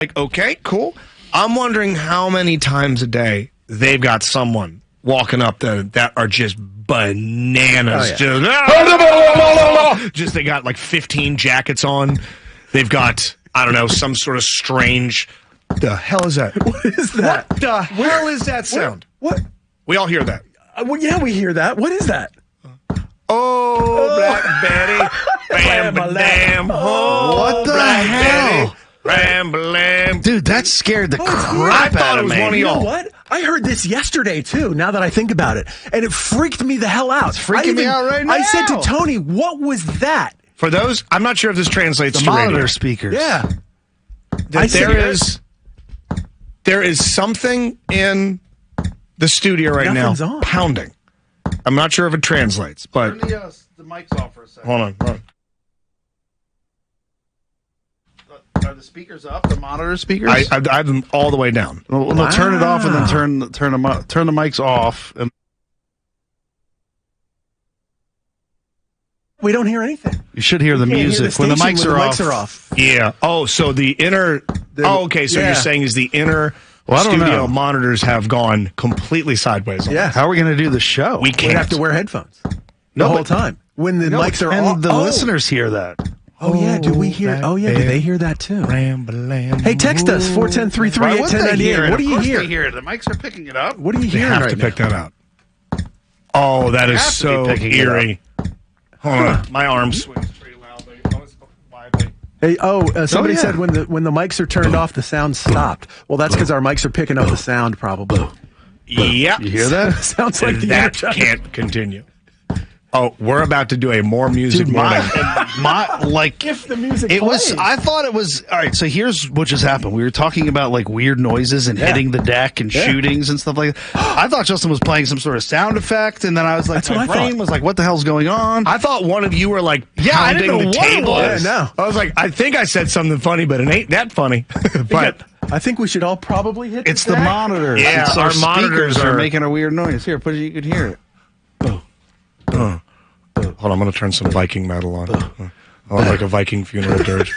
Like, okay, cool. I'm wondering how many times a day they've got someone walking up that are just bananas. Just they got like 15 jackets on. They've got, I don't know, some sort of strange. The hell is that? What is that? What the hell is that sound? What? We all hear that. Well, yeah, we hear that. What is that? Oh, Black Betty, bam, bam, oh, what the Black hell? Betty, bam, bam. Dude, that scared the I crap thought out it of was me. one of You know y'all. what? I heard this yesterday, too, now that I think about it. And it freaked me the hell out. It's freaking me out right I said now. to Tony, what was that? For those, I'm not sure if this translates The to monitor radio. speakers. Yeah. That there is something in the studio right Nothing's now on. pounding. I'm not sure if it translates, but Turn the mics off for a second. hold on. Are the speakers up? The monitor speakers? I have them all the way down. No, turn it off and then turn the mics off. And We don't hear anything. you should hear the Can't hear music when the station mics are off. Yeah. Oh, so the inner. Okay. So yeah. you're saying is the inner Well, I don't studio know. monitors have gone completely sideways. on Yeah. us. How are we going to do the show? We We'd can't. have to wear headphones the No, whole but- time. When the mics are and off. the listeners hear that. Oh, yeah. Do we hear? Black Oh, yeah. Do Betty, they hear that, too? Ramblin'. Hey, text us, 410-338-1098. What do you hear? hear it? The mics are picking it up. What are you They hearing have right to now? pick that out. Oh, that is have to be so picking it eerie. Hold on. My arms swings pretty loudly. Lively. Hey, somebody yeah. said when the mics are turned off, the sound stopped. Well, that's because our mics are picking up the sound, probably. Yep. You hear that? Sounds like the That Energizer. can't continue. Oh, we're about to do a more music morning. If the music It was. plays. I thought it was. All right. So here's what just happened. We were talking about like weird noises and hitting the deck and shootings and stuff like that. I thought Justin was playing some sort of sound effect, and then I was like, That's what my I brain thought. was like, what the hell's going on? I thought one of you were like I pounding didn't know the what it table. was. Yeah, no. I was like, I think I said something funny, but it ain't that funny. But I think we should all probably hit It's the deck. monitor. Yeah, It's our speakers monitors are are- making a weird noise. Here, put it. You could hear it. hold on, I'm going to turn some Viking metal on. Like a Viking funeral dirge.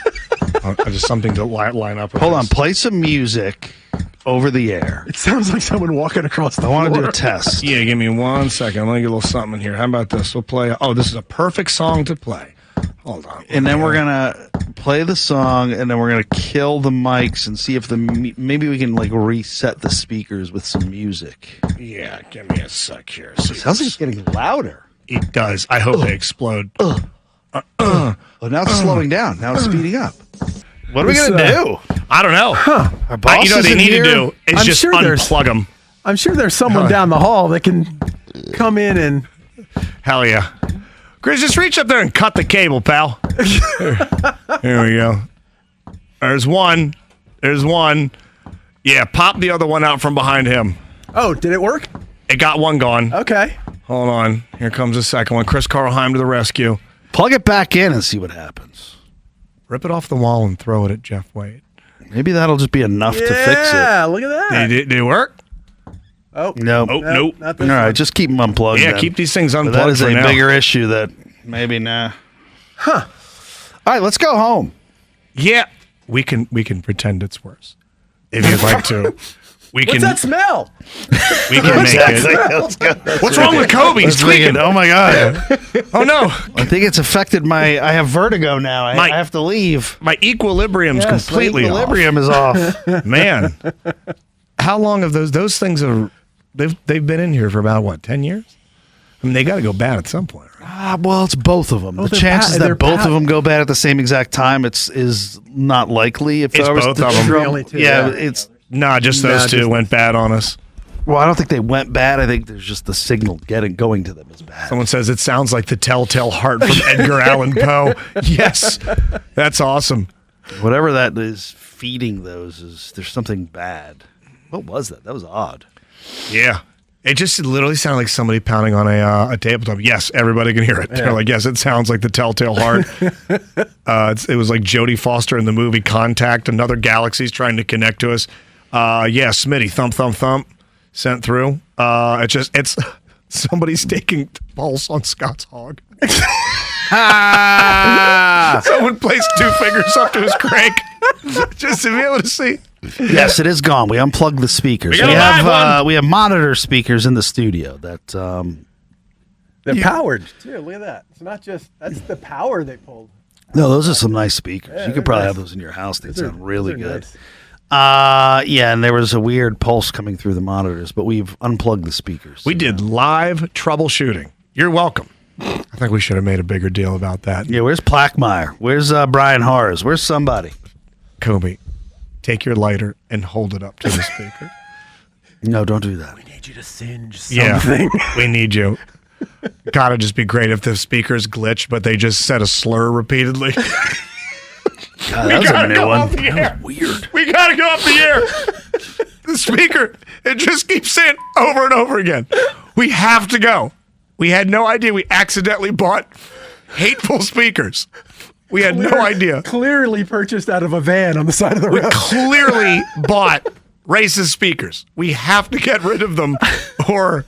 Just something to line up with Hold on. this. Play some music over the air. It sounds like someone walking across the I want to do floor. a test. Yeah, give me 1 second. Let me get a little something in here. How about this? We'll play. Oh, this is a perfect song to play. Hold on. And then we're gonna play the song, and then we're gonna kill the mics and see if maybe we can like reset the speakers with some music. Yeah, give me a sec here. Sounds like it's getting louder. It does. I hope they explode. Well, now it's slowing down. Now it's speeding up. What are we gonna do? I don't know. Our boss You know what is they in need here. to do is I'm just sure there's- unplug them. I'm sure there's someone down the hall that can come in and. Hell yeah. Chris, just reach up there and cut the cable, pal. Here we go. There's one. Yeah, pop the other one out from behind him. Oh, did it work? It got one gone. Okay. Hold on. Here comes the second one. Chris Carlheim to the rescue. Plug it back in and see what happens. Rip it off the wall and throw it at Jeff Wade. Maybe that'll just be enough to fix it. Yeah, look at that. Did it work? Oh, Nope. Oh, nope. Not All this right, one. just keep them unplugged. Yeah, then. keep these things But unplugged that is for a now. bigger issue that maybe All right, let's go home. Yeah, we can pretend it's worse if you'd like to. We What's can that smell? we can make it. Let's go. What's wrong with Kobe? He's Let's make it. tweaking. Oh my god! Oh no, I think it's affected my. I have vertigo now. I have to leave. my equilibrium's Yes, completely my equilibrium is off. off. Man, how long have those things are? They've been in here for about what 10 years? I mean, they got to go bad at some point, right? Well, it's both of them. The they're chances they're that both bad. of them go bad at the same exact time is not likely. If It's I was both to of 'em. drum- Only two, yeah, yeah. it's. Nah, just those two just- went bad on us. Well, I don't think they went bad. I think there's just the signal going to them is bad. Someone says it sounds like the Telltale Heart from Edgar Allan Poe. Yes, that's awesome. Whatever that is feeding those there's something bad. What was that? That was odd. Yeah. It just literally sounded like somebody pounding on a tabletop. Yes, everybody can hear it. They're like, yes, it sounds like the Telltale Heart. It was like Jodie Foster in the movie Contact. Another galaxy's trying to connect to us. Yeah, Smitty, thump, thump, thump, sent through. It's somebody's taking pulse on Scott's hog. Someone placed 2 fingers up to his crank just to be able to see. Yes, it is gone. We unplugged the speakers. got a live one. We have monitor speakers in the studio that They're powered too. Look at that. It's not just that's the power they pulled. no, those are some nice speakers. Yeah, you they're could probably nice. have those in your house. They'd Those are- sound really those are good. nice. Yeah, and there was a weird pulse coming through the monitors, but we've unplugged the speakers. We did live troubleshooting. You're welcome. I think we should have made a bigger deal about that. Yeah, where's Plackmeyer? Where's Brian Harris? Where's somebody? Kobe, take your lighter and hold it up to the speaker. No, don't do that. I need you to singe something. Yeah, we need you. Gotta just be great if the speakers glitch, but they just said a slur repeatedly. God, that was a gotta new go one. off the air. That was weird. We gotta go off the air. The speaker, it just keeps saying over and over again. We have to go. We had no idea. We accidentally bought hateful speakers. We had no idea. Clearly purchased out of a van on the side of the road. Clearly bought racist speakers. We have to get rid of them, or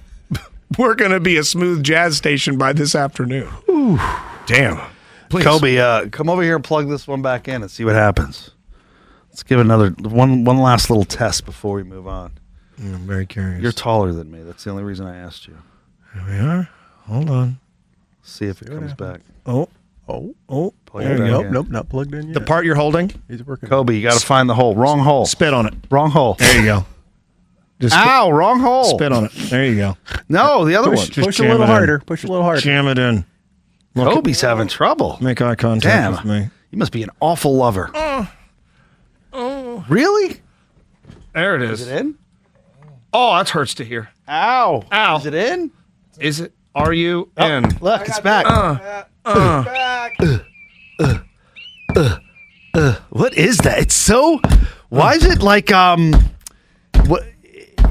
we're going to be a smooth jazz station by this afternoon. Ooh. Damn. Please. Kobe, come over here and plug this one back in and see what happens. Let's give another one last little test before we move on. I'm very curious. You're taller than me. That's the only reason I asked you. Here we are. Hold on. See if it comes back. Oh, Oh, Plug There it you back go. nope, in. nope, not plugged in yet. the part you're holding, He's working. Kobe, you got to find the hole. Wrong hole. spit on it. Wrong hole. There you go. Just Ow, wrong hole. spit on it. There you go. No, the other one. Push, Just push a jam little it in. harder. Push a little harder. Jam it in. Look, Kobe's having trouble. make eye contact Damn. with me. You must be an awful lover. Really? There it Is is. it in? Oh, that hurts to hear. Ow. Ow. Is it in? Is it? Are you in? Look, it's back. What is that? It's so. Why is it like What?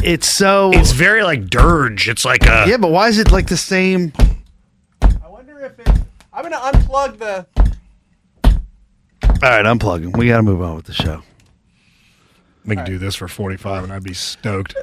It's so. It's very like dirge. It's like a. Yeah, but why is it like the same? I wonder if it's. I'm gonna unplug the. All right, unplugging. We got to move on with the show. We can do this for 45 and I'd be stoked.